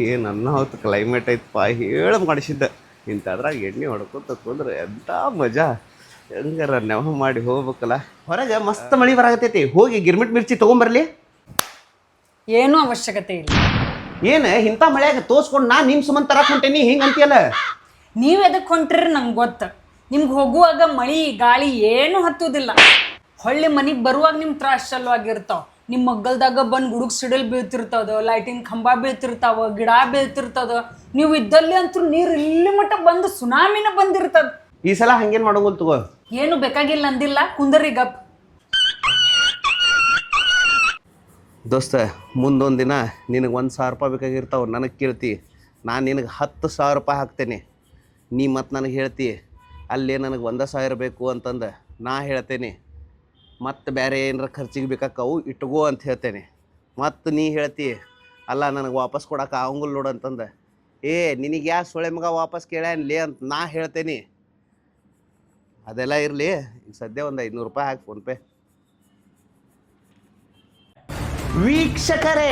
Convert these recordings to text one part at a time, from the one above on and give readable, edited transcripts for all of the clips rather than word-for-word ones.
ಏನು ಅನ್ನ ಹೊತ್ತು ಕ್ಲೈಮೇಟ್ ಐತಪ್ಪ ಹೇಳಿ ಮಾಡಿಸಿದ್ದ ಇಂಥದ್ರಾಗ ಎಣ್ಣೆ ಹೊಡ್ಕೊತ ಕುಂದ್ರೆ ಎಂಥ ಮಜಾ ಹೆಂಗಾರ ನೆವ ಮಾಡಿ ಹೋಗ್ಬೇಕಲ್ಲ. ಹೊರಗೆ ಮಸ್ತ್ ಮಳೆ ಬರಾಕತೈತಿ, ಹೋಗಿ ಗಿರ್ಮಿಟ್ ಮಿರ್ಚಿ ತೊಗೊಂಬರ್ಲಿ. ಏನೂ ಅವಶ್ಯಕತೆ ಇಲ್ಲ. ಏನು ಇಂಥ ಮಳೆಯಾಗ ತೋರ್ಸ್ಕೊಂಡು ನಾ ನಿಮ್ಮ ಸುಮನ್ ತರಕ್ ಹೊಂಟೇನಿ ಹಿಂಗೆ ಅಂತೀಯಲ್ಲ. ನೀವು ಎದಕ್ಕೆ ಹೊಂಟ್ರಿ ನಂಗೆ ಗೊತ್ತು. ನಿಮ್ಗೆ ಹೋಗುವಾಗ ಮಳಿ ಗಾಳಿ ಏನೂ ಹತ್ತುದಿಲ್ಲ. ಹೊಳ್ಳಿ ಮನೆಗೆ ಬರುವಾಗ ನಿಮ್ಮ ತ್ರಾಸ ಚಲುವಾಗಿರ್ತಾವ. ನಿಮ್ಮ ಮಗ್ಗಲ್ದಾಗ ಬಂದು ಗುಡುಗ್ ಸಿಡಲ್ ಬೀಳ್ತಿರ್ತದ, ಲೈಟಿನ ಕಂಬ ಬೀಳ್ತಿರ್ತಾವ, ಗಿಡ ಬೀಳ್ತಿರ್ತದ. ನೀವು ಇದ್ದಲ್ಲಿ ಅಂತೂ ನೀರು ಇಲ್ಲಿ ಮಟ್ಟ ಬಂದು ಸುನಾಮಿನ ಬಂದಿರ್ತದ. ಈ ಸಲ ಹಂಗೇನು ಮಾಡೋಂಗಿಲ್ಲ ತಗೋ. ಏನು ಬೇಕಾಗಿಲ್ಲ ಅಂದಿಲ್ಲ, ಕುಂದರಿ ಗಪ್. ದೋಸ್ತ ಮುಂದೊಂದು ದಿನ ನಿನಗೆ 1,000 ರೂಪಾಯಿ ಬೇಕಾಗಿರ್ತಾವೆ, ನನಗೆ ಕೇಳ್ತಿ, ನಾನು ನಿನಗೆ 10,000 ರೂಪಾಯಿ ಹಾಕ್ತೇನೆ. ನೀ ಮತ್ತು ನನಗೆ ಹೇಳ್ತಿ ಅಲ್ಲೇ ನನಗೆ 1,000 ಬೇಕು ಅಂತಂದು ನಾ ಹೇಳ್ತೇನೆ. ಮತ್ತು ಬೇರೆ ಏನಾರ ಖರ್ಚಿಗೆ ಬೇಕಾಕವು ಇಟ್ಕೋ ಅಂತ ಹೇಳ್ತೇನೆ. ಮತ್ತು ನೀ ಹೇಳ್ತಿ ಅಲ್ಲ ನನಗೆ ವಾಪಸ್ ಕೊಡೋಕೆ ಆಗಂಗಿಲ್ಲ ನೋಡು ಅಂತಂದು, ನಿನಗೆ ಯಾ ಸೊಳೆ ಮಗ ವಾಪಸ್ ಕೇಳಲಿ ಅಂತ ನಾ ಹೇಳ್ತೇನೆ. ಅದೆಲ್ಲ ಇರಲಿ, ಈಗ ಸದ್ಯ ಒಂದು 500 ರೂಪಾಯಿ ಹಾಕಿ ಫೋನ್ಪೇ. ವೀಕ್ಷಕರೇ,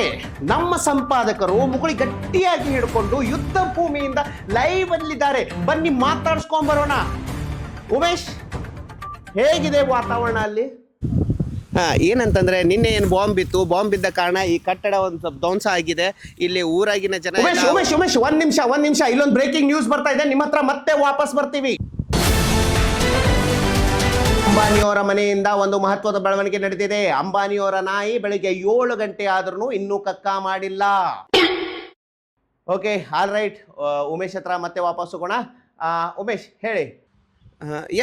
ನಮ್ಮ ಸಂಪಾದಕರು ಮುಗುಳಿ ಗಟ್ಟಿಯಾಗಿ ಹಿಡ್ಕೊಂಡು ಯುದ್ಧ ಭೂಮಿಯಿಂದ ಲೈವ್ ಅಲ್ಲಿದ್ದಾರೆ. ಬನ್ನಿ ಮಾತಾಡ್ಸ್ಕೊಂಡ್ ಬರೋಣ. ಉಮೇಶ್, ಹೇಗಿದೆ ವಾತಾವರಣ ಅಲ್ಲಿ? ಏನಂತಂದ್ರೆ ನಿನ್ನೆ ಏನು ಬಾಂಬ್ ಬಿತ್ತು, ಬಾಂಬ್ ಬಿದ್ದ ಕಾರಣ ಈ ಕಟ್ಟಡ ಒಂದು ಸ್ವಲ್ಪ ಧ್ವಂಸ ಆಗಿದೆ. ಇಲ್ಲಿ ಊರಾಗಿನ ಜನ ಉಮೇಶ್ ಒಂದ್ ನಿಮಿಷ ಇಲ್ಲೊಂದು ಬ್ರೇಕಿಂಗ್ ನ್ಯೂಸ್ ಬರ್ತಾ ಇದೆ, ನಿಮ್ಮ ಹತ್ರ ಮತ್ತೆ ವಾಪಸ್ ಬರ್ತೀವಿ. ಅಂಬಾನಿಯವರ ಮನೆಯಿಂದ ಒಂದು ಮಹತ್ವದ ಬೆಳವಣಿಗೆ ನಡೆದಿದೆ. ಅಂಬಾನಿಯವರ ನಾಯಿ ಬೆಳಿಗ್ಗೆ 7 ಗಂಟೆ ಆದ್ರೂ ಇನ್ನೂ ಕಕ್ಕ ಮಾಡಿಲ್ಲ. Okay, all right. ಉಮೇಶ್ ಹತ್ರ ಮತ್ತೆ ವಾಪಸ್ ಹೋಗೋಣ. ಉಮೇಶ್ ಹೇಳಿ.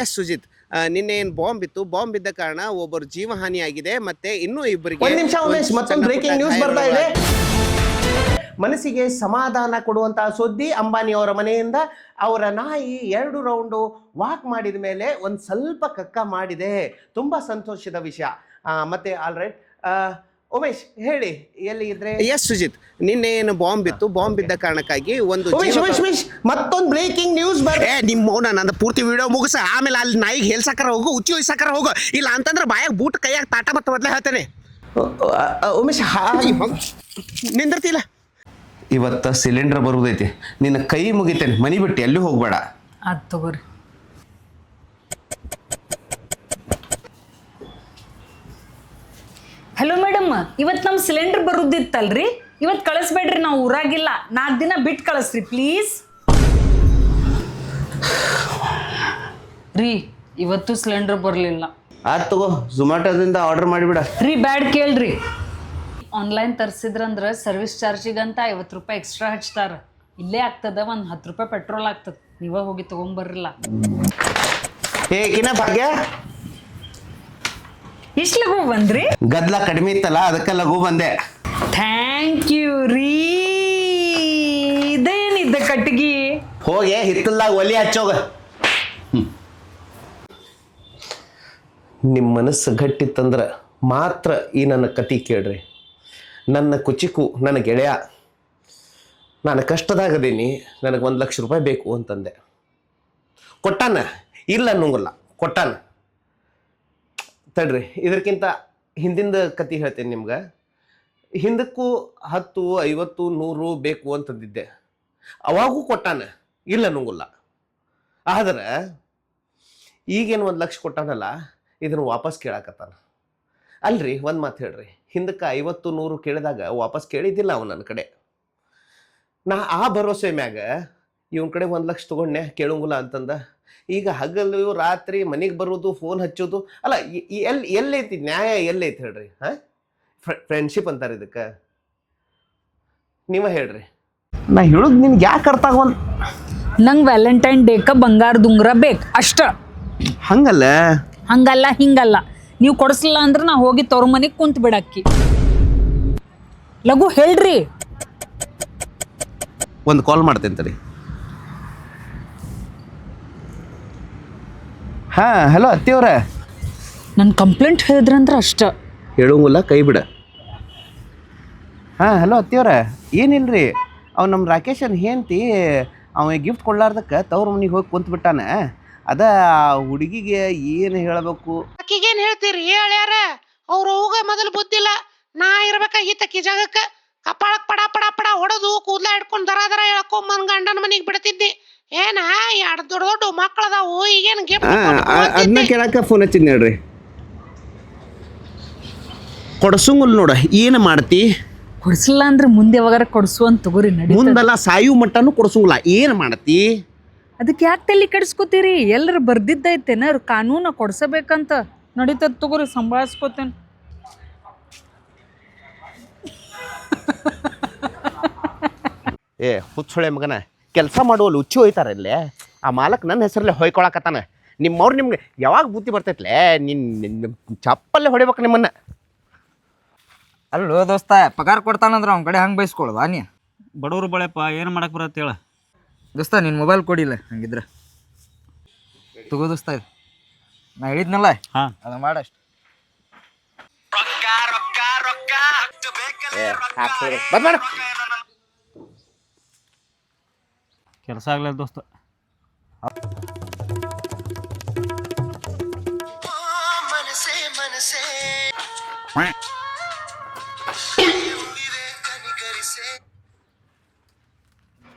ಎಸ್ ಸುಜಿತ್, ನಿನ್ನೆ ಏನು ಬಾಂಬ್ ಇತ್ತು, ಬಾಂಬ್ ಬಿದ್ದ ಕಾರಣ ಒಬ್ಬರು ಜೀವಹಾನಿ ಆಗಿದೆ, ಮತ್ತೆ ಇನ್ನೂ ಇಬ್ಬರಿಗೆ. ಒಂದು ನಿಮಿಷ ಉಮೇಶ್, ಮತ್ತೊಂದು ಬ್ರೇಕಿಂಗ್ ನ್ಯೂಸ್ ಬರ್ತಾ ಇದೆ. ಮನಸ್ಸಿಗೆ ಸಮಾಧಾನ ಕೊಡುವಂತಹ ಸುದ್ದಿ. ಅಂಬಾನಿಯವರ ಮನೆಯಿಂದ ಅವರ ನಾಯಿ 2 ರೌಂಡು ವಾಕ್ ಮಾಡಿದ ಮೇಲೆ ಒಂದು ಸ್ವಲ್ಪ ಕಕ್ಕ ಮಾಡಿದೆ. ತುಂಬ ಸಂತೋಷದ ವಿಷಯ. ಮತ್ತೆ ಆಲ್ ರೈಟ್. ಉಮೇಶ್ ಹೇಳಿ, ಎಲ್ಲಿ ಇದ್ರೆ? ಎಸ್ ಸುಜಿತ್, ನಿನ್ನೆ ಏನು ಬಾಂಬ್ ಇತ್ತು, ಬಾಂಬ್ ಬಿದ್ದ ಕಾರಣಕ್ಕಾಗಿ ಒಂದು ಮತ್ತೊಂದು ಬ್ರೇಕಿಂಗ್ ನ್ಯೂಸ್ ನಿಮ್ಮ ಮೌನ. ನಂದು ಪೂರ್ತಿ ವಿಡಿಯೋ ಮುಗಿಸ, ಆಮೇಲೆ ಅಲ್ಲಿ ನಾಯಿಗೆ ಹೇಳ್ಸಕ್ಕಾರ ಹೋಗು, ಉಚ್ಚಿ ಹೊಯ್ಸಕ್ಕಾರ ಹೋಗು, ಇಲ್ಲ ಅಂತಂದ್ರೆ ಬಾಯಾಗ ಬೂಟ್ ಕೈಯಾಗ ತಾಟ ಮತ್ತೆ ಮೊದಲೇ ಹೇಳ್ತೇನೆ. ಉಮೇಶ್ ನಿಂದಿರ್ತಿಲ್ಲ. ಇವತ್ತು ಸಿಲಿಂಡರ್ ಬರುವುದೈತಿ, ನಿನ್ನ ಕೈ ಮುಗಿತೇನೆ, ಮನಿ ಬಿಟ್ಟು ಎಲ್ಲಿ ಹೋಗ್ಬೇಡ. ಅದು ತಗೋರಿ. ಹಲೋ ಮೇಡಮ್, ಇವತ್ತು ನಮ್ಮ ಸಿಲಿಂಡರ್ ಬರುದಿತ್ತಲ್ರಿ, ಇವತ್ತು ಕಳಿಸ್ಬೇಡ್ರಿ, ನಾವು ಊರಾಗಿಲ್ಲ. 4 ದಿನ ಬಿಟ್ಟು ಕಳಿಸ್ರಿ ಪ್ಲೀಸ್ ರೀ. ಇವತ್ತು ಸಿಲಿಂಡರ್ ಬರಲಿಲ್ಲ. ಆಯ್ತು ತಗೋ, ಝೊಮ್ಯಾಟೋದಿಂದ ಆರ್ಡರ್ ಮಾಡಿಬಿಡ. ರೀ ಬ್ಯಾಡ್ ಕೇಳ್ರಿ. ಆನ್ಲೈನ್ ತರಿಸಿದ್ರಂದ್ರೆ ಸರ್ವಿಸ್ ಚಾರ್ಜಿಗಂತ 50 ರೂಪಾಯಿ ಎಕ್ಸ್ಟ್ರಾ ಹಚ್ತಾರ. ಇಲ್ಲೇ ಆಗ್ತದ, ಒಂದು 10 ರೂಪಾಯಿ ಪೆಟ್ರೋಲ್ ಆಗ್ತದೆ. ನೀವೇ ಹೋಗಿ ತೊಗೊಂಬರ್ರಲ್ಲ. ಹೇಗಿನ ಭಾಗ್ಯ, ಇಷ್ಟು ಲಘು ಬಂದ್ರಿ? ಗದ್ಲ ಕಡಿಮೆ ಇತ್ತಲ್ಲ, ಅದಕ್ಕೆ ಲಘು ಬಂದೆ. ಥ್ಯಾಂಕ್ ಯು ರೀ. ಇದೇನಿದ್ದ ಕಟ್ಗಿ? ಹೋಗಿ ಹಿತ್ತಲ್ದಾಗ ಒಲಿ ಹಚ್ಚೋಗ. ನಿಮ್ಮ ಮನಸ್ಸು ಗಟ್ಟಿತ್ತಂದ್ರೆ ಮಾತ್ರ ಈ ನನ್ನ ಕತಿ ಕೇಳ್ರಿ. ನನ್ನ ಕುಚಿಕು, ನನ್ನ ಗೆಳೆಯ, ನಾನು ಕಷ್ಟದಾಗದೀನಿ, ನನಗೆ 1 ಲಕ್ಷ ರೂಪಾಯಿ ಬೇಕು ಅಂತಂದೆ. ಕೊಟ್ಟಾನ, ಇಲ್ಲ ಅನ್ನೋಂಗಿಲ್ಲ, ಕೊಟ್ಟಾನ. ತಡ್ರಿ, ಇದಕ್ಕಿಂತ ಹಿಂದಿಂದ ಕತಿ ಹೇಳ್ತೇನೆ ನಿಮ್ಗೆ. ಹಿಂದಕ್ಕೂ 10, 50, 100 ಬೇಕು ಅಂತಂದಿದ್ದೆ. ಅವಾಗೂ ಕೊಟ್ಟಾನ, ಇಲ್ಲ ಅನ್ನೋಂಗಿಲ್ಲ. ಆದ್ರೆ ಈಗೇನು 1 ಲಕ್ಷ ಕೊಟ್ಟಾನಲ್ಲ, ಇದನ್ನು ವಾಪಸ್ ಕೇಳಾಕತ್ತಾನ. ಅಲ್ರಿ, ಒಂದು ಮಾತು ಹೇಳ್ರಿ, ಹಿಂದಕ್ಕೆ 50, 100 ಕೇಳಿದಾಗ ವಾಪಸ್ ಕೇಳಿದ್ದಿಲ್ಲ ಅವನು ನನ್ನ ಕಡೆ. ನಾ ಆ ಭರವಸೆ ಮ್ಯಾಗ ಇವನ ಕಡೆ 1 ಲಕ್ಷ ತೊಗೊಂಡೆ, ಕೇಳಂಗಿಲ್ಲ ಅಂತಂದ. ಈಗ ಹಗಲು ರಾತ್ರಿ ಮನೆಗೆ ಬರೋದು, ಫೋನ್ ಹಚ್ಚೋದು, ಅಲ್ಲ ಎಲ್ಲೈತಿ ನ್ಯಾಯ, ಎಲ್ಲೈತಿ ಹೇಳ್ರಿ? ಫ್ರೆಂಡ್ಶಿಪ್ ಅಂತಾರೆ ಇದಕ್ಕೆ. ನೀವ ಹೇಳ್ರಿ. ನಾ ಹೇಳುದು ನಿನ್ಗೆ ಯಾಕೆ ಅರ್ಥ ಆಗೋನ್? ನಂಗೆ ವ್ಯಾಲೆಂಟೈನ್ ಡೇಕ ಬಂಗಾರ ದುಂಗ್ರ ಬೇಕು ಅಷ್ಟ. ಹಂಗಲ್ಲ ಹಿಂಗಲ್ಲ. ನೀವು ಕೊಡಿಸ್ಲಿಲ್ಲ ಅಂದ್ರೆ ನಾ ಹೋಗಿ ತವ್ರ ಮನೆಗೆ ಕುಂತ ಬಿಡಕ್ಕಿ. ಲಘು ಹೇಳ್ರಿ. ಒಂದು ಕಾಲ್ ಮಾಡ್ತೇನೆ ತಡಿ. ಹಲೋ ಅತ್ತಿಯವ್ರ. ನನ್ನ ಕಂಪ್ಲೇಂಟ್ ಹೇಳಿದ್ರಂದ್ರೆ ಅಷ್ಟ. ಹೇಳೋಂಗಿಲ್ಲ, ಕೈ ಬಿಡ. ಹಲೋ ಅತ್ತಿಯವ್ರ. ಏನಿಲ್ರಿ, ಅವ್ ನಮ್ಮ ರಾಕೇಶನ್ ಹೆಂಡ್ತಿ ಅವ ಗಿಫ್ಟ್ ಕೊಡ್ಲಾರ್ದಕ್ಕೆ ತವ್ರ ಮನೆಗೆ ಹೋಗಿ ಕುಂತ ಬಿಟ್ಟಾನ. ಅದ ಹುಡುಗಿಗೆ ಏನು ಹೇಳಬೇಕು? ಅಕ್ಕಿಗೇನು ಹೇಳ್ತೀರಿ ಹೇಳ್ಯಾರ? ಅವ್ರ ಹೋಗ ಮೊದಲು ಬುದ್ಧಿಲ್ಲ. ನಾ ಇರ್ಬೇಕಾಗಿತ್ತ ಅಕ್ಕಿ ಜಾಗಕ್ಕೆ. ಕಪಾಳಕ್ಕೆ ಪಡ ಪಡ ಪಡ ಹೊಡೆದು ಕೂದ್ಲ ಹಿಡ್ಕೊಂಡ್ ದರ ಹೇಳ್ಕೊಂಡ್ ಬಂದ್ ಗಂಡನ ಮನಿಗ್ ಬಿಡ್ತಿದ್ದಿ. ಏನ ಎರಡ್ ದೊಡ್ಡ ದೊಡ್ಡ ಮಕ್ಕಳದಾವು, ಈಗೇನ್ ಅದನ್ನ ಕೇಳಕ್ಕೆ ಫೋನ್ ಹಚ್ಚಿದ್ ನೋಡ್ರಿ. ಕೊಡ್ಸಂಗುಲ್ ನೋಡ, ಏನು ಮಾಡ್ತಿ? ಕೊಡ್ಸಿಲ್ಲ ಅಂದ್ರೆ ಮುಂದೆ ಯಾವಾಗಾರ ಕೊಡ್ಸು ಅಂತ ತಗೋರಿ ನಡಿ. ಮುಂದೆಲ್ಲ ಸಾಯು ಮಟ್ಟನು ಕೊಡ್ಸಂಗಿಲ್ಲ, ಏನು ಮಾಡತಿ? ಅದಕ್ಕೆ ಯಾಕೆ ತಲೆ ಕೆಡಿಸ್ಕೋತೀರಿ? ಎಲ್ಲರೂ ಬರ್ದಿದ್ದೈತೇನ ಕಾನೂನ ಕೊಡ್ಸಬೇಕಂತ. ನಡೀತದ ತಗೋರಿ, ಸಂಭಾಳಿಸ್ಕೋತೇನೆ. ಹುಚ್ಚೊಳೆ ಮಗನ, ಕೆಲಸ ಮಾಡುವಲ್ಲಿ ಹುಚ್ಚಿ ಹೋಯ್ತಾರಲ್ಲೇ. ಆ ಮಾಲಕ್ ನನ್ನ ಹೆಸರಲ್ಲೇ ಹೊಯ್ಕೊಳಕತ್ತಾನ. ನಿಮ್ಮವ್ರು ನಿಮ್ಗೆ ಯಾವಾಗ ಬುದ್ಧಿ ಬರ್ತೈತ್ಲೆ? ನಿನ್ನ ಚಪ್ಪಲ್ಲೇ ಹೊಡಿಬೇಕು ನಿಮ್ಮನ್ನ. ಅಲ್ಲೋ ದೋಸ್ತ, ಪಗಾರ ಕೊಡ್ತಾನಂದ್ರೆ ಅವ್ನ ಕಡೆ ಹಂಗೆ ಬೈಸ್ಕೊಳ್ವಾ ನೀ? ಬಡವ್ರು ಬಳೆಪ್ಪ, ಏನು ಮಾಡಕ್ಕೆ ಬರತ್ತೆ ಹೇಳ. ದೋಸ್ತ ನಿನ್ನ ಮೊಬೈಲ್ ಕೊಡಿಲ್ಲ ಹಂಗಿದ್ರೆ. ತಗೋ ದೋಸ್ತ, ಇದು ನಾ ಹೇಳಿದ್ನಲ್ಲ, ಹಾಂ ಅದು ಮಾಡಷ್ಟು. ಕೆಲಸ ಆಗ್ಲಿಲ್ಲ ದೋಸ್ತ.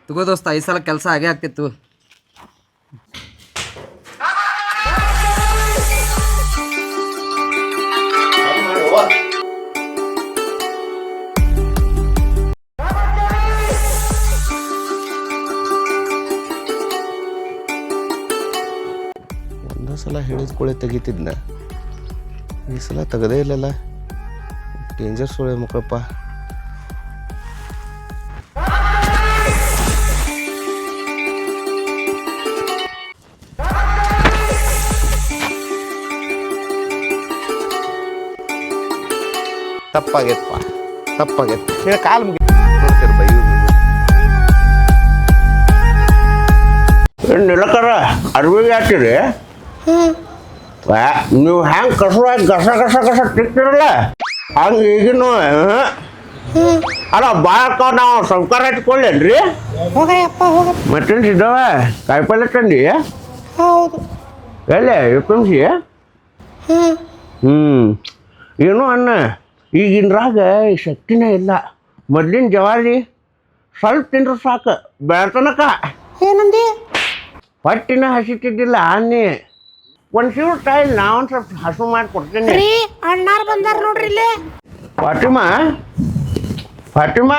ತಗೋ ದೋಸ್ತ, ಈ ಸಲ ಕೆಲಸ ಆಗೇ ಆಗ್ತಿತ್ತು. ಒಂದೇ ಸಲ ಹೇಳಿದ್ಕೊಳ್ಳೆ ತೆಗಿತಿದ್ನ, ಈ ಸಲ ತೆಗದೇ ಇಲ್ಲಲ್ಲ. ಡೇಂಜರ್ ಸೊಳ್ಳೆ ಮಕ್ಕಳಪ್ಪ. ತಪ್ಪಾಗೈತಪ್ಪ, ತಪ್ಪಾಗೈತೆ. ಹೇಳ ಕಾಲು ಮುಗಿತೀರ ಬೈಯು. ನಿಲಕರ ಅರ್ವಿಗೆ ಹಾಕಿರಿ ನೀವು ಹ್ಯಾಂಗೆ ಕಸರಾಗಿ ಗಸ ಗಸ ಗಸ ತಿಕ್ತಿರಲ್ಲ ಹಂಗೆ ಈಗಿನ. ಅಲ್ಲ ಬಾಳಕ ನಾವು ಸಂಸ್ಕಾರ ಹಚ್ಕೊಳ್ಳೇನ್ರಿ? ಮತ್ತೇನು ಸಿದ್ದವ ಕಾಯಿಪಲ್ಲೆ ತಂದಿ? ಎಲ್ಲೇ ಎಪ್ಪಂಸಿ? ಏನು ಅನ್ನ, ಈಗಿನ ಶಕ್ತಿನೇ ಇಲ್ಲ. ಮೊದ್ಲಿನ ಜವಾರಿ ಸ್ವಲ್ಪ ತಿಂದ್ರೆ ಸಾಕು, ಬೆಳತನಕ ಏನಂದಿ? ಹೊಟ್ಟಿನ ಹಸಿತಿದ್ದಿಲ್ಲ. ಅನ್ನಿ ಒಂಚೂರು ಟೈಮ್ ನಾವೊಂದು ಸ್ವಲ್ಪ ಹಸು ಮಾಡಿ ಕೊಡ್ತೀನಿ. ಅಣ್ಣಾರ್ ಬಂದಾರ ನೋಡ್ರಿ ಇಲ್ಲಿ. ಫಾತಿಮಾ, ಫಾತಿಮಾ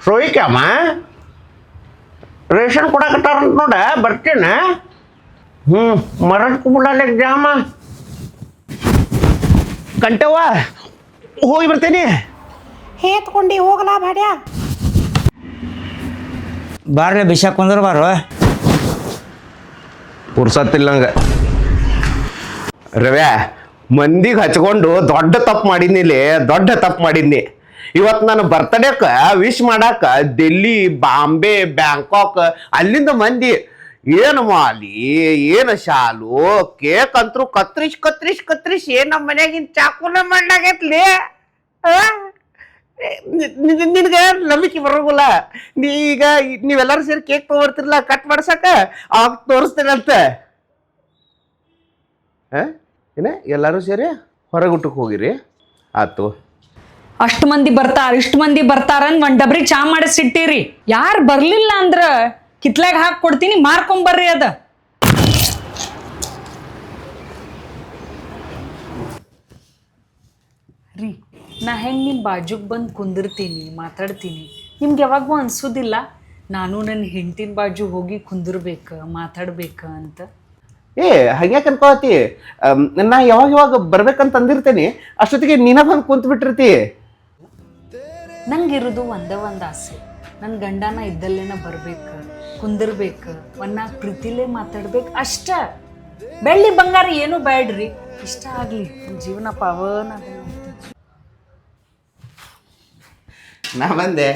ಸೋಯಿಕಮ್ಮ ರೇಷನ್ ಕೊಡಕತ್ತಾರಂತ ನೋಡ, ಬರ್ತೀನ. ಮರದ ಕುಬಿಡಲ್ಲ ಜಾಮ ಕಂಟವ್ವ, ಹೋಗಿ ಬರ್ತೇನೆ. ಹೇತ್ಕೊಂಡಿ ಹೋಗಲಾ ಬಾಡ್ಯ? ಬಾರ್ಲೆ ಬಿಸಾಕ್ ಬಂದ್ರೆ ಬಾರೋ. ಪುರ್ಸತ್ತಿಲ್ಲಂಗ ರವ್ಯಾ, ಮಂದಿಗೆ ಹಚ್ಕೊಂಡು ದೊಡ್ಡ ತಪ್ಪು ಮಾಡಿದ್ನಿಲಿ, ದೊಡ್ಡ ತಪ್ಪು ಮಾಡಿದ್ನಿ. ಇವತ್ತು ನಾನು ಬರ್ತಡೇಕ ವಿಶ್ ಮಾಡಾಕ ಡೆಲ್ಲಿ, ಬಾಂಬೆ, ಬ್ಯಾಂಕಾಕ್ ಅಲ್ಲಿಂದ ಮಂದಿ ಏನು ಮಾಲಿ, ಏನು ಶಾಲು, ಕೇಕ್ ಅಂತರೂ ಕತ್ರಿಶ್ ಕತ್ರಿಶ್ ಕತ್ರಿಶ್ ಏನು ನಮ್ಮ ಮನ್ಯಾಗಿನ ಚಾಕುನ ಮಾಡಾಗೈತ್ಲಿ. ನಿನಗೆ ನಂಬಿಕೆ ಬರೋಲ್ಲ. ಈಗ ನೀವೆಲ್ಲರೂ ಸೇರಿ ಕೇಕ್ ತೊಗೊಬರ್ತಿರಲ್ಲ ಕಟ್ ಮಾಡ್ಸಕ, ಅವಾಗ ತೋರಿಸ್ತೇನಂತ. ಏನ ಎಲ್ಲರೂ ಸೇರಿ ಹೊರಗೆ ಊಟಕ್ಕೆ ಹೋಗಿರಿ? ಆತು. ಅಷ್ಟು ಮಂದಿ ಬರ್ತಾರ, ಇಷ್ಟು ಮಂದಿ ಬರ್ತಾರನ್ ಒಂದ್ ಡಬ್ರಿ ಚಾ ಮಾಡಿಸಿಟ್ಟಿರಿ. ಯಾರು ಬರ್ಲಿಲ್ಲ ಅಂದ್ರ ಕಿತ್ಲಾಗ ಹಾಕಿ ಕೊಡ್ತೀನಿ, ಮಾರ್ಕೊಂಬರ್ರಿ ಅದ. ರೀ, ನಾ ಹೆಂಗೆ ನಿಮ್ಮ ಬಾಜುಗೆ ಬಂದು ಕುಂದಿರ್ತೀನಿ, ಮಾತಾಡ್ತೀನಿ, ನಿಮ್ಗೆ ಯಾವಾಗೂ ಅನ್ಸೋದಿಲ್ಲ ನಾನು ನನ್ನ ಹೆಂಡತಿನ ಬಾಜು ಹೋಗಿ ಕುಂದಿರ್ಬೇಕು, ಮಾತಾಡ್ಬೇಕು ಅಂತ? ಹಂಗ್ಯಾಕೆ ಅನ್ಕೋತಿ? ನಾ ಯಾವಾಗ ಯಾವಾಗ ಬರ್ಬೇಕಂತ ಅಂದಿರ್ತೇನೆ, ಅಷ್ಟೊತ್ತಿಗೆ ನೀನ ಬಂದು ಕುಂತು ಬಿಟ್ಟಿರ್ತಿ. ನಂಗಿರೋದು ಒಂದೇ ಒಂದು ಆಸೆ, ನನ್ನ ಗಂಡನ ಇದ್ದಲ್ಲೇನ ಬರ್ಬೇಕು, ಕುಂದಿರ್ಬೇಕು, ಒನ್ನ ಪ್ರೀತಿಲೇ ಮಾತಾಡ್ಬೇಕು ಅಷ್ಟ. ಬೆಳ್ಳಿ ಬಂಗಾರ ಏನು ಬೇಡ್ರಿ, ಇಷ್ಟ ಆಗ್ಲಿ, ಜೀವನ ಪಾವನ. ನಾ ಬಂದೆ.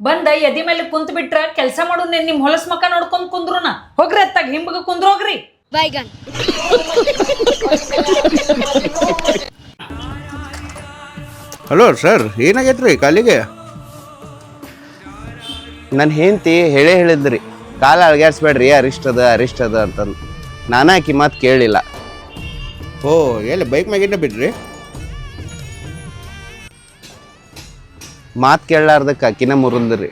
ಬಂದ ಎದಿ ಮೇಲೆ ಕುಂತ್ ಬಿಟ್ರ ಕೆಲಸ ಮಾಡೋದು ನಿಮ್ ಹೊಲಸ್ ಮಕ್ಕ ನೋಡ್ಕೊಂಡ್ ಕುಂದ್ರುನ. ಹೋಗ್ರಿ ಅತ್ತಾಗ ಹಿಂಬಗ ಕುಂದ್ರೋಗ್ರಿ. ಹಲೋ ಸರ್, ಏನಾಗೈತ್ರಿ ಕಾಲಿಗೆ? ನನ್ನ ಹೆಂಡತಿ ಹೇಳಿದ್ರಿ, ಕಾಲ ಅಳ್ಗ್ಯಾಡ್ಸ್ಬೇಡ್ರಿ, ಅರಿಷ್ಟ ಅದ ಅಂತಂದು. ನಾನು ಆಕಿ ಮಾತು ಕೇಳಲಿಲ್ಲ. ಓ, ಎಲ್ಲಿ ಬೈಕ್ ಮ್ಯಾಗಿಂದ ಬಿಡ್ರಿ? ಮಾತು ಕೇಳಲಾರ್ದಕ್ಕೆ ಅಕ್ಕಿನ ಮುರಿದ್ರಿ.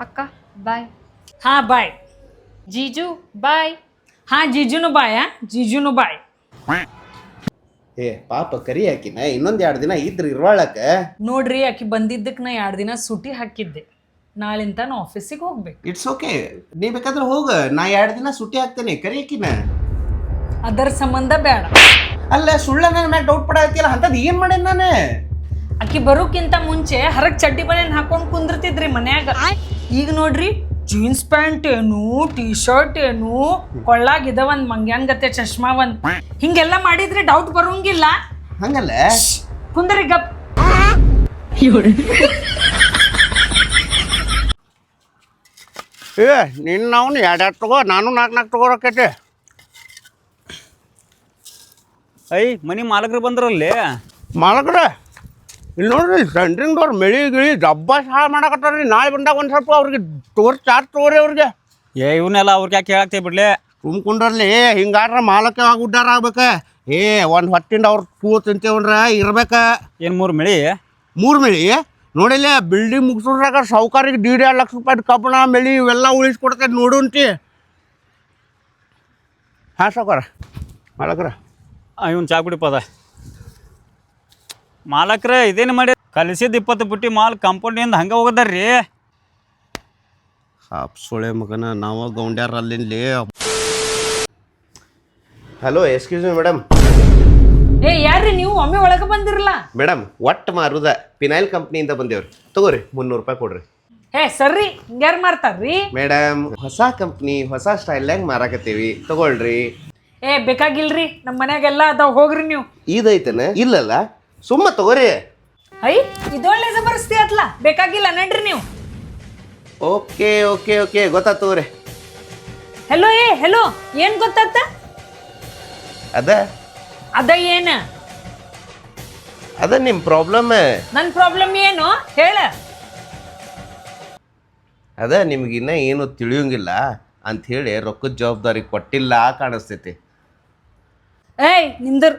ಅಕ್ಕ ಬಾಯ್. ಹಾ ಬಾಯ್. ಜೀಜು ಬಾಯ್. ಹಾ ಜೀಜುನು ಬಾಯ್. ಜೀಜುನು ಬಾಯ್. ಏ ಪಾಪ ಕರಿ ಹಾಕಿನ ಇನ್ನೊಂದು 2 ದಿನ ಇದ್ರಿ ಇರ್ವಾಳಕ. ನೋಡ್ರಿ ಆಕಿ ಬಂದಿದ್ದಕ್ಕೆ ನಾ 2 ದಿನ ಸುಟಿ ಹಾಕಿದ್ದೆ. ನಾಳಿಂದ ನಾ ಆಫೀಸಿಗೆ ಹೋಗ್ಬೇಕು. ಇಟ್ಸ್ ಓಕೆ, ನೀ ಬೇಕಾದ್ರೆ ಹೋಗ, ನಾ 2 ದಿನ ಸುಟ್ಟಿ ಹಾಕ್ತೇನೆ. ಕರಿ ಹಾಕಿನ ಅದರ ಸಂಬಂಧ ಬೇಡ. ಅಲ್ಲ ಸುಳ್ಳ ನನ್ನ ಮ್ಯಾಗ ಡೌಟ್ ಪಡಾತಿಯಲ್ಲ, ಅಂತದ್ ಏನ್ ಮಾಡೇನ್ ನಾನು? ಆಕಿ ಬರೋಕ್ಕಿಂತ ಮುಂಚೆ ಹರಕ್ ಚಡ್ಡಿ ಬನೇನ್ ಹಾಕೊಂಡು ಕುಂದಿರ್ತಿದ್ರಿ ಮನ್ಯಾಗ. ಈಗ ನೋಡ್ರಿ ಜೀನ್ಸ್ ಪ್ಯಾಂಟ್ ಏನು, ಟೀ ಶರ್ಟ್ ಏನು, ಕೊಳ್ಳಾಗಿದ ಒಂದ್ ಮಂಗ್ಯಾನ್ ಗತೆ ಚಶ್ಮಾ ಒಂದ್, ಹಿಂಗೆಲ್ಲ ಮಾಡಿದ್ರೆ ಡೌಟ್ ಬರೋಂಗಿಲ್ಲ. ಹಂಗಲ್ಲ ಕುಂದ್ರಿ ಗಪ್. ಏ ನಿನ್ನ ಅವನು 2 ತಗೋ, ನಾನು 4 ತಗೋರಕೈತೆ. ಐ ಮನಿ ಮಾಲಕರು ಬಂದ್ರಲ್ಲಿ. ಮಾಲಕ್ರ ಇಲ್ಲಿ ನೋಡ್ರಿ, ಸೆಂಟ್ರಿಂಗ್ದವ್ರು ಮೆಳಿ ಗಿಳಿ ಡಬ್ಬ ಸಹಾಯ ಮಾಡಕತ್ತಾರ್ರಿ. ನಾಳೆ ಬಂದಾಗ ಒಂದು ಸ್ವಲ್ಪ ಅವ್ರಿಗೆ ಚಾರ್ಜ್ ತಗೋರಿ ಅವ್ರಿಗೆ. ಏ ಇವನ್ನೆಲ್ಲ ಅವ್ರಿಗೆ ಯಾಕೆ ಹೇಳಾಕ್ತೇವೆ ಬಿಡ್ಲಿ. ತುಂಬ್ಕೊಂಡ್ರಲ್ಲಿ ಹಿಂಗಾಡ್ರ ಮಾಲಕ ಉಡ್ಡಾರ ಆಗ್ಬೇಕ. ಏ ಒಂದು ಹೊತ್ತಿಂದ ಅವ್ರು ತಿಂತೇವನ್ರ ಇರ್ಬೇಕ. ಏನು 3 ಮಿಳಿ 3 ಮಿಳಿ ನೋಡಿಲ್ಲ, ಬಿಲ್ಡಿಂಗ್ ಮುಗಿಸೋದ್ರಾಗ ಸಾವುಕಾರಿಗೆ 1.5 ಲಕ್ಷ ರೂಪಾಯಿ ಕಬ್ಬಣ ಮೆಳಿ ಇವೆಲ್ಲ ಉಳಿಸ್ಕೊಡ್ತೈತೆ ನೋಡುಂಟಿ. ಹಾಂ ಸಾವುಕಾರ ಮಾಲಕ್ರ. ಇವನು ಚಾ ಕುಡಿ ಪದ. ಮಾಲಕ್ರೆ ಇದೇನು ಮಾಡಿ ಕಲಿಸಿದ 20 ಬುಟ್ಟಿ ಮಾಲ್ ಕಂಪೌಂಡಿಂದ ಹಂಗೆ ಹೋಗದಾರ್ರಿ. ಸಾಪ್ ಸೊಳೆ ಮಗನ, ನಾವು ಗೌಂಡ್ಯಾರ ಅಲ್ಲಿಂದಲೇ. Hello excuse me madam. ಏ ಯಾರ್ರಿ ನೀವು ಒಮ್ಮೆ ಒಳಗೆ ಬಂದಿರಲ್ಲ? ಮೇಡಮ್ ಒಟ್ಟು ಮಾರುದ ಪಿನೈಲ್ ಕಂಪ್ನಿಯಿಂದ ಬಂದೇವ್ರಿ. ತಗೋರಿ 300 ರೂಪಾಯಿ ಕೊಡ್ರಿ. ಏ ಸರ್ರಿ ಹಿಂಗ್ಯಾರು ಮಾರ್ತಾರ್ರಿ? ಮೇಡಮ್ ಹೊಸ ಕಂಪ್ನಿ ಹೊಸ ಸ್ಟೈಲ್ನಾಗ ಮಾರಾಕತ್ತೀವಿ, ತಗೊಳ್ರಿ. ಏ ಬೇಕಾಗಿಲ್ರಿ, ನಮ್ಮ ಮನ್ಯಾಗೆಲ್ಲ ಅದಾವ, ಹೋಗ್ರಿ ನೀವು. ಇದೈತನ? ಇಲ್ಲಲ್ಲ, ಸುಮ್ಮ ತಗೋರಿ. ಐ ಇದೊಳ್ಳೆ ಜಬರ್ಸ್ತಿ ಅತ್ಲ, ಬೇಕಾಗಿಲ್ಲ ನಡ್ರಿ ನೀವು. ಓಕೆ ಓಕೆ ಓಕೆ ಗೊತ್ತಾತ್ ತಗೋರಿ. ಹೆಲೋ ಏ ಹೆಲೋ, ಏನ್ ಗೊತ್ತಾತ? ಅದ ಏನ? ಅದ ನಿಮ್ಮ ಪ್ರಾಬ್ಲಮ್. ನನ್ನ ಪ್ರಾಬ್ಲಮ್ ಏನು ಹೇಳ? ಅದ ನಿಮ್ಗಿನ್ನ ಏನು ತಿಳಿಯೋಂಗಿಲ್ಲ ಅಂಥೇಳಿ ರೊಕ್ಕದ ಜವಾಬ್ದಾರಿ ಕೊಟ್ಟಿಲ್ಲ ಕಾಣಿಸ್ತೈತಿ. ಏಯ್ ನಿಂದರ್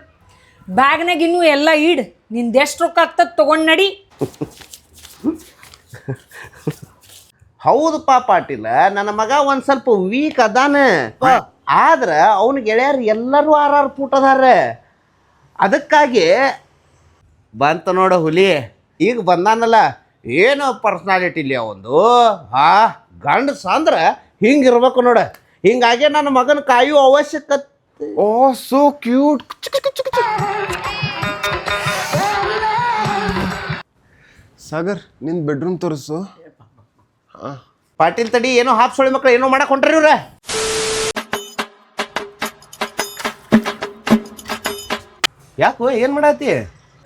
ಬ್ಯಾಗ್ನಾಗ ಇನ್ನೂ ಎಲ್ಲ ಇಡ್, ನಿಂದ ಎಷ್ಟು ರೊಕ್ಕ ಆಗ್ತದ ತಗೊಂಡ್ ನಡಿ. ಹೌದಪ್ಪ ಪಾಟೀಲ, ನನ್ನ ಮಗ ಒಂದು ಸ್ವಲ್ಪ ವೀಕ್ ಅದಾನ. ಆದ್ರೆ ಅವನ ಗೆಳೆಯರು ಎಲ್ಲರೂ 6 ಫೂಟ್ ಅದಾರ. ಅದಕ್ಕಾಗಿ ಬಂತ ನೋಡ ಹುಲಿ, ಈಗ ಬಂದಾನಲ್ಲ, ಏನೋ ಪರ್ಸ್ನಾಲಿಟಿಲಿ ಅವಂದು. ಗಂಡಸ ಅಂದ್ರೆ ಹಿಂಗಿರ್ಬೇಕು ನೋಡ. ಹಿಂಗಾಗಿ ನನ್ನ ಮಗನ ಕಾಯೋ ಅವಶ್ಯಕತೆ. Oh so cute. ಸಾಗರ್ ನಿನ್ನ ಬೆಡ್ರೂಮ್ ತೋರಿಸು. ಪಾಟೀಲ್ ತಡಿ, ಏನೋ ಹಾಪ್ಸೊಳಿ ಮಕ್ಳು ಏನೋ ಮಾಡಕ್ ಹೊಂಟ್ರಿ ಇವ್ರ. ಯಾಕೋ ಏನ್ ಮಾಡತ್ತಿ?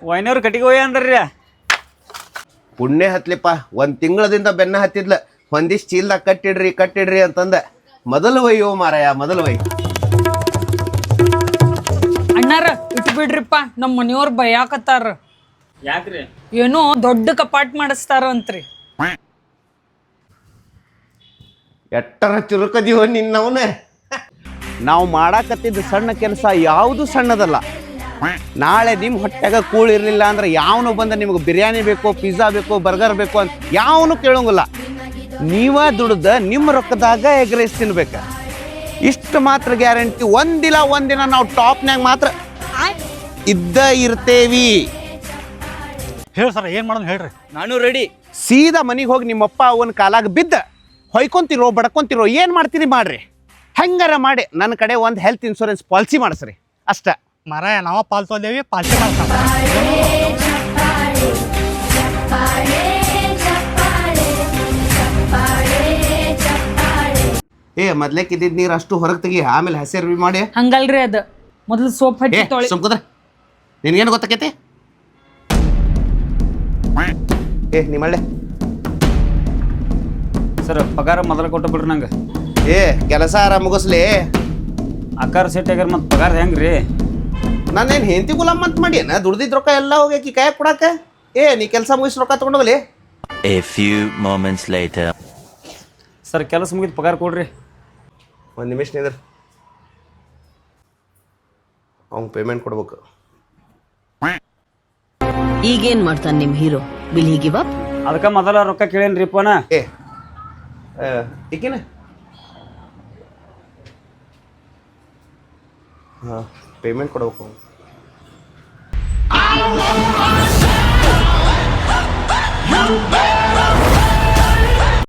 ವೈನವ್ರು ಕಟ್ಟಿಗೆ ಹೋಯ ಅಂದ್ರಿ. ಪುಣ್ಯ ಹತ್ಲಿಪ್ಪ, 1 ತಿಂಗಳದಿಂದ ಬೆನ್ನ ಹತ್ತಿದ್ಲ. ಒಂದಿಷ್ಟು ಚೀಲ್ದಾಗ ಕಟ್ಟಿಡ್ರಿ ಅಂತಂದ. ಮೊದಲು ಒಯ್ಯೋ ಮಾರಾಯ, ಮೊದಲು ಒಯ್. ಅಣ್ಣಾರ ಇಟ್ಟು ಬಿಡ್ರಿಪ್ಪ, ನಮ್ಮ ಮನೆಯವ್ರು ಬಯಾಕತ್ತಾರ. ಯಾಕ್ರಿ? ಏನೋ ದೊಡ್ಡ ಕಪಾಟ್ ಮಾಡಿಸ್ತಾರ ಅಂತ್ರಿ. ಎಟ್ಟರ ಚುರುಕದೀವ ನಿನ್ನವನ. ನಾವು ಮಾಡಾಕತ್ತಿದ್ದ ಸಣ್ಣ ಕೆಲಸ ಯಾವುದು ಸಣ್ಣದಲ್ಲ. ನಾಳೆ ನಿಮ್ಮ ಹೊಟ್ಟೆಗ ಕೂಳಿರ್ಲಿಲ್ಲ ಅಂದ್ರೆ ಯಾವನು ಬಂದ ನಿಮ್ಗೆ ಬಿರಿಯಾನಿ ಬೇಕೋ, ಪಿಜ್ಜಾ ಬೇಕೋ, ಬರ್ಗರ್ ಬೇಕೋ ಅಂತ ಯಾವನು ಕೇಳೋಂಗಿಲ್ಲ. ನೀವ ದುಡ್ದ ನಿಮ್ಮ ರೊಕ್ಕದಾಗ ಎಗ್ ರೈಸ್ ತಿನ್ಬೇಕ. ಇಷ್ಟು ಮಾತ್ರ ಗ್ಯಾರಂಟಿ, ಒಂದಿನ ನಾವು ಟಾಪ್ನ್ಯಾಗ ಮಾತ್ರ ಇದ್ದ ಇರ್ತೇವಿ. ಹೇಳಿ ಸರ್, ಏನು ಮಾಡೋದು ಹೇಳ್ರಿ. ನಾನು ರೆಡಿ. ಸೀದಾ ಮನೆಗೆ ಹೋಗಿ ನಿಮ್ಮಪ್ಪ ಅವನ ಕಾಲಾಗ ಬಿದ್ದ ಹೊಯ್ಕೊಂತಿರೋ ಬಡ್ಕೊಂತಿರೋ ಏನು ಮಾಡ್ತೀರಿ ಮಾಡ್ರಿ. ಹೆಂಗಾರ ಮಾಡಿ ನನ್ನ ಕಡೆ ಒಂದು ಹೆಲ್ತ್ ಇನ್ಶೂರೆನ್ಸ್ ಪಾಲಿಸಿ ಮಾಡಿಸ್ರಿ ಅಷ್ಟ. ಮಾರಾಯ ನಾವ ಪಾಲ್ಸೋದೇವಿ, ಪಾಲ್ಸಿ ಮಾಡ್ತಾವ. ಏ ಮೊದ್ಲೇಕ್ ಇದ್ದಿದ್ ನೀರು ಅಷ್ಟು ಹೊರಗೆ ತೆಗಿ, ಆಮೇಲೆ ಹಸಿರು ಮಾಡಿ. ಹಂಗಲ್ರಿ ಅದ, ಮೊದಲು ಸೋಪ್ ಹಚ್ಚಿ ತೊಳಿ. ಸುಮ್ಕುದ್ರ, ನಿನ್ಗೇನು ಗೊತ್ತಾಕೈತಿ? ಏ ನಿಮ್ಮಳ್ಳೆ ಸರ್ ಪಗಾರ ಮೊದಲು ಕೊಟ್ಟು ಬಿಡ್ರಿ ನಂಗೆ. ಏ ಕೆಲಸ ಮುಗಿಸ್ಲಿ. ಅಕ್ಕಾರ ಸೆಟ್ ಆಗ್ಯಾರ, ಮತ್ತು ಪಗಾರ ಹೆಂಗ್ರಿ? ನಾನೇನು ಹೆಂಡತಿ ಗುಲಾಮ್ ಅಂತ ಮಾಡಿ ದುಡ್ದಿದ್ ರೊಕ್ಕ ಎಲ್ಲ ಹೋಗ್ಯಾಕಿ ಕೈ ಕೊಡಾಕ. ಏ ನೀ ಕೆಲಸ ಮುಗಿಸಿ ರೊಕ್ಕ ತಗೊಂಡೋಗ್ಲಿ. A few moments later. Sir ಕೆಲಸ ಮುಗಿದು ಪಗಾರ ಕೊಡ್ರಿ. 1 ನಿಮಿಷ ನಿಂದ್ರ. ಅವ್ನು ಪೇಮೆಂಟ್ ಕೊಡ್ಬೇಕು. ಈಗೇನ್ ಮಾಡ್ತಾನೆ ನಿಮ್ hero? Will he give up? ಅದಕ್ಕೆ ಮೊದಲ ರೊಕ್ಕ ಕೇಳೇನ್ರಿ ಫೋನ. ಈಗಿನ ಹಾಂ ಪೇಮೆಂಟ್ ಕೊಡ್ಬೇಕು.